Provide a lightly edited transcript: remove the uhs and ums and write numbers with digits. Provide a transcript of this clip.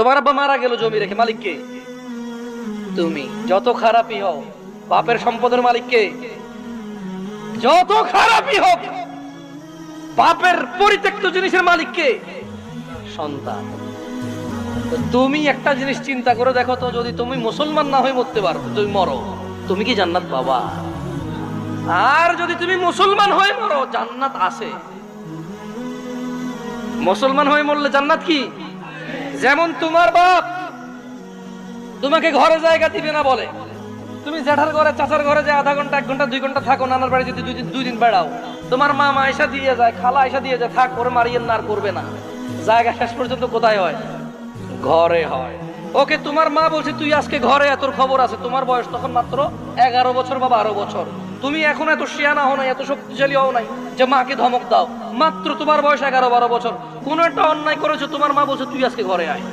তোমার আব্বা মারা গেল জমি রেখে, মালিক কে? তুমি। যত খারাপই হও, বাপের সম্পদের মালিক কে? যত খারাপই হোক, বাপের পরিত্যক্ত জিনিসের মালিক কে? সন্তান। তো তুমি একটা জিনিস চিন্তা করে দেখো তো, যদি তুমি মুসলমান না হয়ে মরতে পারো, তুমি মরো, তুমি কি জান্নাত পাবা? আর যদি তুমি মুসলমান হয়ে মরো, জান্নাত আছে। মুসলমান হয়ে মরলে জান্নাত কি? যেমন তোমার বাপ তোমাকে ঘরে জায়গা দিবে না বলে, তুমি জেঠার ঘরে চাচার ঘরে যে আধা ঘন্টা 1 ঘন্টা 2 ঘন্টা থাকো, নানার বাড়ি যদি 2 দিন বেড়াও, তোমার মা আয়সা দিয়ে যায়, খালা আয়সা দিয়ে যায়, থাক করে মারিয়েন না, আর করবে না। জায়গা শেষ পর্যন্ত কোথায় হয়? ঘরে হয়। ওকে, তোমার মা বলছে তুই আজকে ঘরে, তোর খবর আছে। তোমার বয়স তখন মাত্র 11 বছর বা 12 বছর। তুমি এখন এত শিয়ানা হও নাই, এত শক্তিশালী হও নাই যে মাকে ধমক দাও। মাত্র তোমার বয়স 11-12 বছর। কোন একটা অন্যায় করেছো, তোমার মা বলছে তুই আজকে ঘরে আয়।